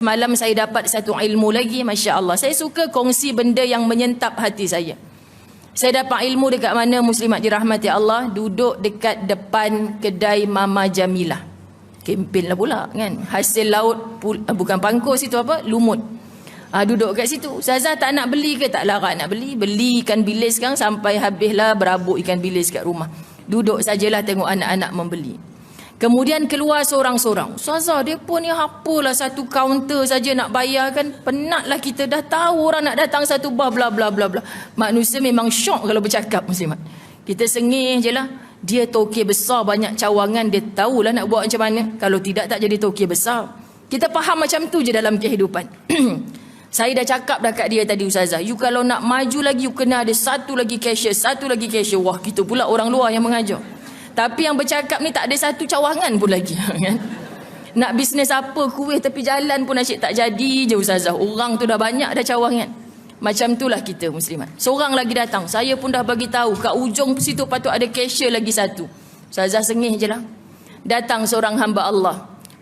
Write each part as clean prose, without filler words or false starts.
Malam saya dapat satu ilmu lagi, Masya Allah. Saya suka kongsi benda yang menyentap hati saya. Saya dapat ilmu dekat mana, muslimat dirahmati Allah? Duduk dekat depan kedai Mama Jamilah. Kempen lah pula kan. Hasil laut, bukan pangkus itu apa? Lumut. Duduk kat situ. Ustazah tak nak beli ke? Tak larat nak beli. Beli ikan bilis sekarang sampai habislah berabuk ikan bilis kat rumah. Duduk sajalah tengok anak-anak membeli. Kemudian keluar seorang-seorang. Ustazah, dia pun ni apalah satu kaunter saja nak bayar kan. Penatlah kita, dah tahu orang nak datang satu bah bla bla bla bla. Manusia memang syok kalau bercakap, muslimat. Kita sengih je lah. Dia tokey besar, banyak cawangan, dia tahulah nak buat macam mana. Kalau tidak, tak jadi tokey besar. Kita faham macam tu je dalam kehidupan. Saya dah cakap dah kat dia tadi, Ustazah, you kalau nak maju lagi, you kena ada satu lagi cashier, satu lagi cashier. Wah, kita pula orang luar yang mengajar. Tapi yang bercakap ni tak ada satu cawangan pun lagi. Kan? Nak bisnes apa, kuih tepi jalan pun asyik tak jadi je, Ustazah. Orang tu dah banyak dah cawangan. Macam itulah kita, muslimat. Seorang lagi datang. Saya pun dah bagi tahu kat ujung situ patut ada cashier lagi satu. Ustazah sengih je lah. Datang seorang hamba Allah.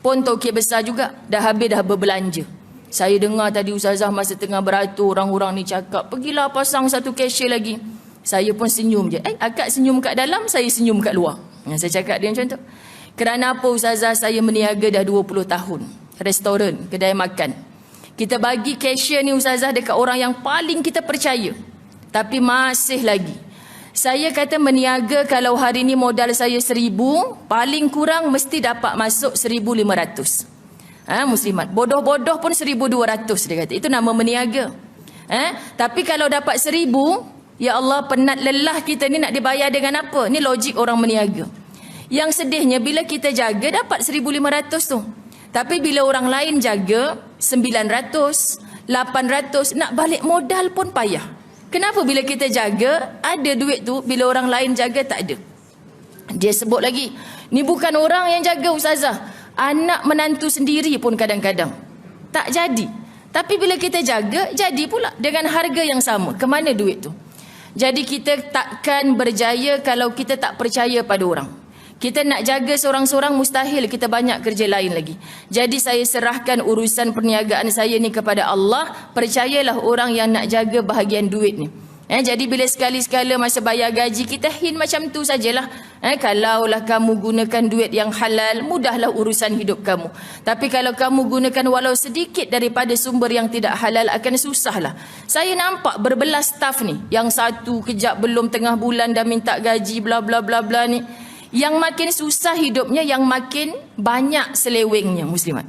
Pun tokey besar juga. Dah habis dah berbelanja. Saya dengar tadi Ustazah masa tengah beratur, orang-orang ni cakap, pergilah pasang satu cashier lagi. Saya pun senyum je. Akak senyum kat dalam, saya senyum kat luar. Saya cakap dia macam tu. Kerana apa, Ustazah? Saya meniaga dah 20 tahun. Restoran, kedai makan. Kita bagi cashier ni, Ustazah, dekat orang yang paling kita percaya. Tapi masih lagi. Saya kata meniaga, kalau hari ni modal saya 1,000, paling kurang mesti dapat masuk 1,500. Muslimat. Bodoh-bodoh pun 1,200 dia kata. Itu nama meniaga. Tapi kalau dapat 1,000, ya Allah, penat lelah kita ni nak dibayar dengan apa? Ni logik orang meniaga. Yang sedihnya bila kita jaga dapat 1,500 tu. Tapi bila orang lain jaga 900, 800, nak balik modal pun payah. Kenapa bila kita jaga ada duit tu, bila orang lain jaga tak ada? Dia sebut lagi, ni bukan orang yang jaga, Ustazah. Anak menantu sendiri pun kadang-kadang tak jadi. Tapi bila kita jaga, jadi pula dengan harga yang sama. Kemana duit tu? Jadi kita takkan berjaya kalau kita tak percaya pada orang. Kita nak jaga seorang-seorang mustahil, kita banyak kerja lain lagi. Jadi saya serahkan urusan perniagaan saya ni kepada Allah. Percayalah orang yang nak jaga bahagian duit ni. Jadi bila sekali-sekala masa bayar gaji, kita hin macam tu sajalah. Kalaulah kamu gunakan duit yang halal, mudahlah urusan hidup kamu. Tapi kalau kamu gunakan walau sedikit daripada sumber yang tidak halal, akan susahlah. Saya nampak berbelas staf ni. Yang satu kejap belum tengah bulan dah minta gaji bla bla bla bla ni. Yang makin susah hidupnya, yang makin banyak selewengnya, muslimat.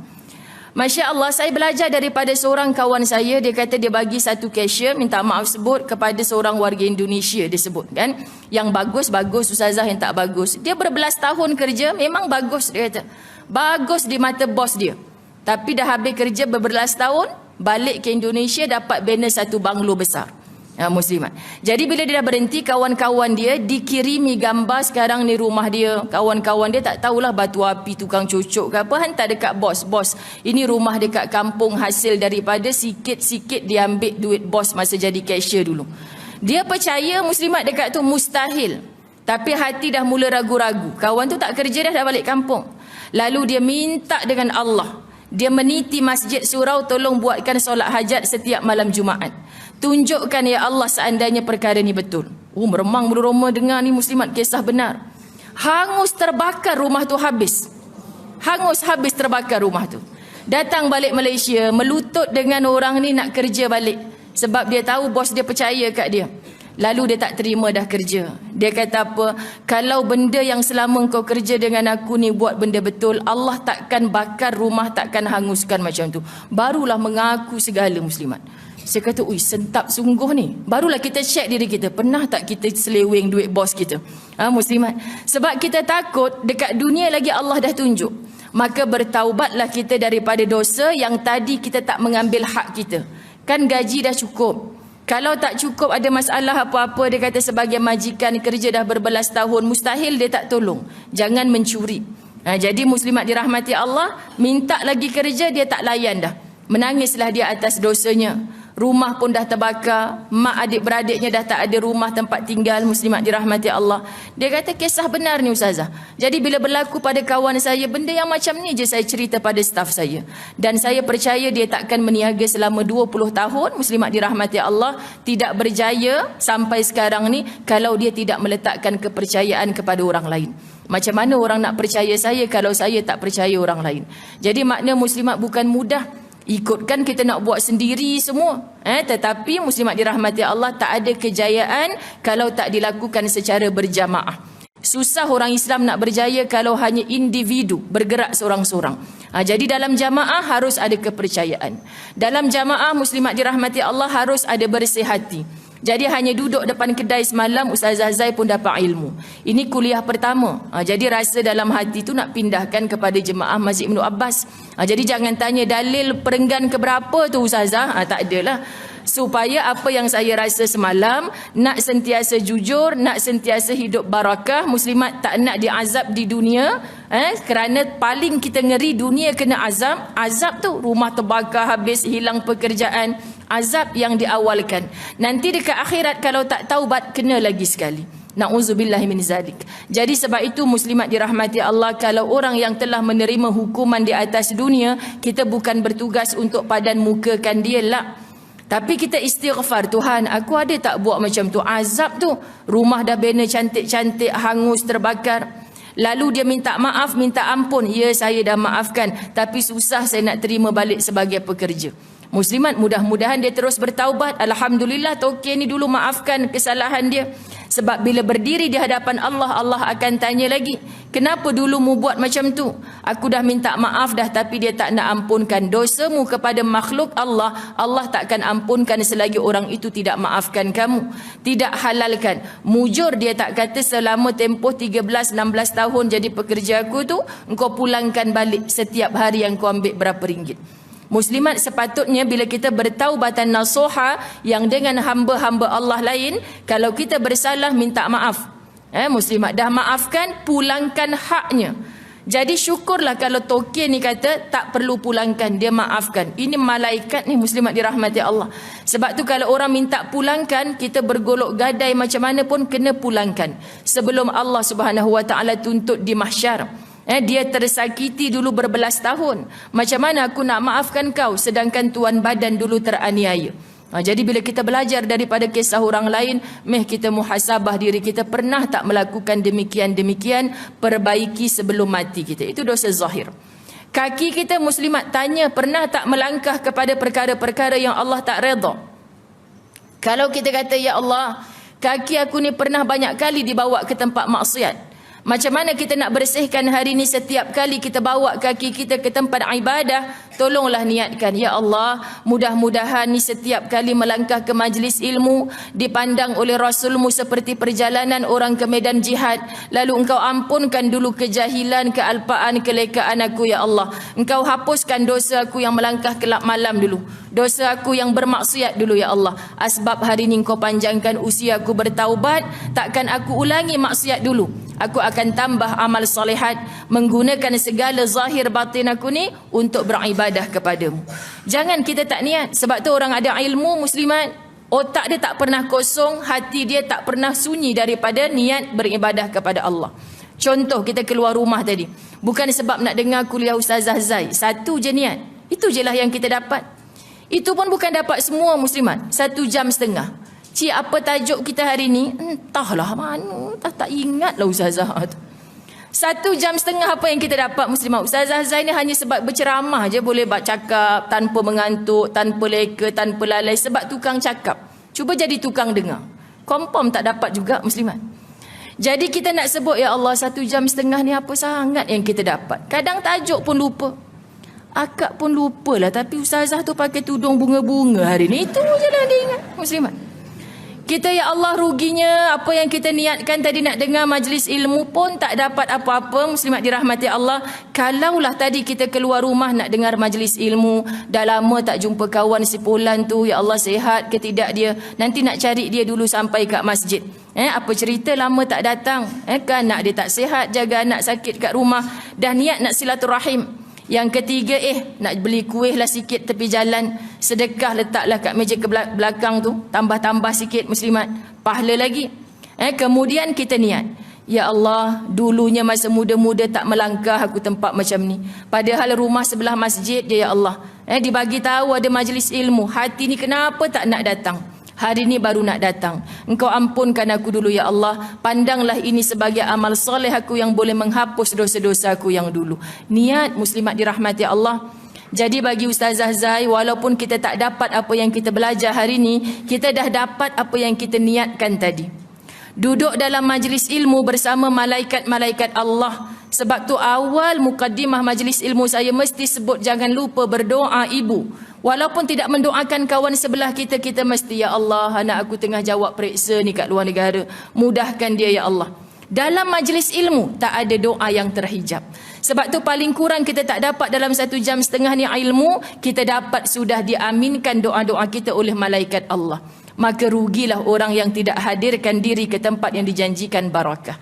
Masya Allah, saya belajar daripada seorang kawan saya. Dia kata dia bagi satu cashier, minta maaf sebut, kepada seorang warga Indonesia. Dia sebut kan, yang bagus, bagus, Ustazah. Yang tak bagus, dia berbelas tahun kerja, memang bagus. Dia kata bagus di mata bos dia. Tapi dah habis kerja berbelas tahun, balik ke Indonesia dapat banner satu banglo besar. Muslimat. Jadi bila dia dah berhenti, kawan-kawan dia dikirimi gambar sekarang ni rumah dia. Kawan-kawan dia tak tahulah batu api, tukang cucuk ke apa, hantar dekat bos. Bos, ini rumah dekat kampung hasil daripada sikit-sikit diambil duit bos masa jadi cashier dulu. Dia percaya, muslimat, dekat tu mustahil. Tapi hati dah mula ragu-ragu. Kawan tu tak kerja dah balik kampung. Lalu dia minta dengan Allah. Dia meniti masjid surau, tolong buatkan solat hajat setiap malam Jumaat. Tunjukkan ya Allah seandainya perkara ni betul. Meremang bulu roma dengar ni, muslimat, kisah benar. Hangus terbakar rumah tu habis. Hangus habis terbakar rumah tu. Datang balik Malaysia, melutut dengan orang ni nak kerja balik. Sebab dia tahu bos dia percaya kat dia. Lalu dia tak terima dah kerja. Dia kata apa? Kalau benda yang selama kau kerja dengan aku ni buat benda betul, Allah takkan bakar rumah, takkan hanguskan macam tu. Barulah mengaku segala, muslimat. Saya kata, ui, sentap sungguh ni. Barulah kita check diri kita. Pernah tak kita seleweng duit bos kita? Muslimat. Sebab kita takut dekat dunia lagi Allah dah tunjuk. Maka bertaubatlah kita daripada dosa yang tadi kita tak mengambil hak kita. Kan gaji dah cukup. Kalau tak cukup, ada masalah apa-apa, dia kata sebagai majikan kerja dah berbelas tahun, mustahil dia tak tolong. Jangan mencuri. Jadi muslimat dirahmati Allah, minta lagi kerja, dia tak layan dah. Menangislah dia atas dosanya. rumah pun dah terbakar, mak adik-beradiknya dah tak ada rumah tempat tinggal, muslimat dirahmati Allah. Dia kata kisah benar ni ustazah. Jadi bila berlaku pada kawan saya, benda yang macam ni je saya cerita pada staf saya. Dan saya percaya dia takkan meniaga selama 20 tahun, muslimat dirahmati Allah, tidak berjaya sampai sekarang ni kalau dia tidak meletakkan kepercayaan kepada orang lain. Macam mana orang nak percaya saya kalau saya tak percaya orang lain? Jadi makna muslimat bukan mudah. Ikutkan kita nak buat sendiri semua. Tetapi muslimat dirahmati Allah, tak ada kejayaan kalau tak dilakukan secara berjamaah. Susah orang Islam nak berjaya kalau hanya individu bergerak seorang-seorang. Jadi dalam jamaah harus ada kepercayaan. Dalam jamaah muslimat dirahmati Allah harus ada bersih hati. Jadi hanya duduk depan kedai semalam, Ustazah Zai pun dapat ilmu. Ini kuliah pertama. Jadi rasa dalam hati tu nak pindahkan kepada jemaah Masjid Ibnu Abbas. Jadi jangan tanya dalil perenggan keberapa tu Ustazah. Tak adalah. Supaya apa yang saya rasa semalam, nak sentiasa jujur, nak sentiasa hidup barakah, muslimat tak nak diazab di dunia. Kerana paling kita ngeri dunia kena azab. Azab tu rumah terbakar habis, hilang pekerjaan. Azab yang diawalkan. Nanti dekat akhirat kalau tak taubat, kena lagi sekali. Na'udzubillah min zalik. Jadi sebab itu muslimat dirahmati Allah, kalau orang yang telah menerima hukuman di atas dunia, kita bukan bertugas untuk padan mukakan dia lah. Tapi kita istighfar, Tuhan aku ada tak buat macam tu? Azab tu, rumah dah bina cantik-cantik, hangus, terbakar. Lalu dia minta maaf, minta ampun. Ya, saya dah maafkan, tapi susah saya nak terima balik sebagai pekerja. Muslimat, mudah-mudahan dia terus bertaubat. Alhamdulillah, Tokey ni dulu maafkan kesalahan dia. Sebab bila berdiri di hadapan Allah, Allah akan tanya lagi, kenapa dulu mu buat macam tu? Aku dah minta maaf dah, tapi dia tak nak ampunkan dosamu kepada makhluk Allah. Allah takkan ampunkan selagi orang itu tidak maafkan kamu, tidak halalkan. Mujur dia tak kata selama tempoh 13-16 tahun jadi pekerja aku tu, engkau pulangkan balik setiap hari yang kau ambil berapa ringgit. Muslimat, sepatutnya bila kita bertaubatan nasuha yang dengan hamba-hamba Allah lain, kalau kita bersalah minta maaf. Muslimat, dah maafkan, pulangkan haknya. Jadi syukurlah kalau Tokey ni kata tak perlu pulangkan, dia maafkan. Ini malaikat ni muslimat dirahmati Allah. Sebab tu kalau orang minta pulangkan, kita bergolok gadai macam mana pun kena pulangkan. Sebelum Allah Subhanahu Wa Taala tuntut di mahsyar. Dia tersakiti dulu berbelas tahun. Macam mana aku nak maafkan kau sedangkan tuan badan dulu teraniaya? Jadi bila kita belajar daripada kisah orang lain, kita muhasabah diri kita, pernah tak melakukan demikian-demikian, perbaiki sebelum mati kita. Itu dosa zahir. Kaki kita muslimat, tanya pernah tak melangkah kepada perkara-perkara yang Allah tak redha? Kalau kita kata, ya Allah, kaki aku ni pernah banyak kali dibawa ke tempat maksiat. Macam mana kita nak bersihkan hari ni? Setiap kali kita bawa kaki kita ke tempat ibadah, tolonglah niatkan, ya Allah, mudah-mudahan ni setiap kali melangkah ke majlis ilmu dipandang oleh Rasulmu seperti perjalanan orang ke medan jihad. Lalu engkau ampunkan dulu kejahilan, kealpaan, kelekaan aku, ya Allah. Engkau hapuskan dosa aku yang melangkah kelab malam dulu, dosa aku yang bermaksiat dulu, ya Allah. Asbab hari ni engkau panjangkan usia aku bertaubat, takkan aku ulangi maksiat dulu. Aku akan tambah amal salihat, menggunakan segala zahir batin aku ni untuk beribadah kepadamu. Jangan kita tak niat. Sebab tu orang ada ilmu muslimat, otak dia tak pernah kosong, hati dia tak pernah sunyi daripada niat beribadah kepada Allah. Contoh, kita keluar rumah tadi, bukan sebab nak dengar kuliah Ustazah Zai, satu je niat. Itu je lah yang kita dapat. Itu pun bukan dapat semua muslimat, 1 jam setengah. Cik, apa tajuk kita hari ni? Entahlah mana, tak ingatlah Ustazah tu. 1 jam setengah apa yang kita dapat muslimah? Ustazah Zai ni hanya sebab berceramah je boleh cakap tanpa mengantuk, tanpa leka, tanpa lalai, sebab tukang cakap. Cuba jadi tukang dengar, confirm tak dapat juga muslimat. Jadi kita nak sebut, ya Allah, 1 jam setengah ni apa sangat yang kita dapat. Kadang tajuk pun lupa, akak pun lupalah, tapi Ustazah tu pakai tudung bunga-bunga hari ni. Itu je lah dia ingat muslimat. Kita, ya Allah, ruginya apa yang kita niatkan tadi nak dengar majlis ilmu pun tak dapat apa-apa muslimat dirahmati Allah. Kalaulah tadi kita keluar rumah nak dengar majlis ilmu, dah lama tak jumpa kawan si Pulan tu, ya Allah, sihat ke tidak dia, nanti nak cari dia dulu sampai kat masjid. Apa cerita lama tak datang, kan anak dia tak sihat, jaga anak sakit kat rumah, dah niat nak silaturahim. Yang ketiga, nak beli kuih lah sikit tepi jalan, sedekah letaklah kat meja ke belakang tu, tambah-tambah sikit muslimat, pahala lagi. Kemudian kita niat, ya Allah, dulunya masa muda-muda tak melangkah aku tempat macam ni. Padahal rumah sebelah masjid je ya Allah. Dibagi tahu ada majlis ilmu, hati ni kenapa tak nak datang? Hari ni baru nak datang. Engkau ampunkan aku dulu ya Allah. Pandanglah ini sebagai amal soleh aku yang boleh menghapus dosa-dosa aku yang dulu. Niat muslimat dirahmati Allah. Jadi bagi Ustazah Zai, walaupun kita tak dapat apa yang kita belajar hari ni, kita dah dapat apa yang kita niatkan tadi. Duduk dalam majlis ilmu bersama malaikat-malaikat Allah. Sebab tu awal mukaddimah majlis ilmu saya mesti sebut jangan lupa berdoa ibu. Walaupun tidak mendoakan kawan sebelah kita, kita mesti, ya Allah, anak aku tengah jawab periksa ni kat luar negara, mudahkan dia ya Allah. Dalam majlis ilmu tak ada doa yang terhijab. Sebab tu paling kurang kita tak dapat dalam 1 jam setengah ni ilmu, kita dapat sudah diaminkan doa-doa kita oleh malaikat Allah. Maka rugilah orang yang tidak hadirkan diri ke tempat yang dijanjikan barakah.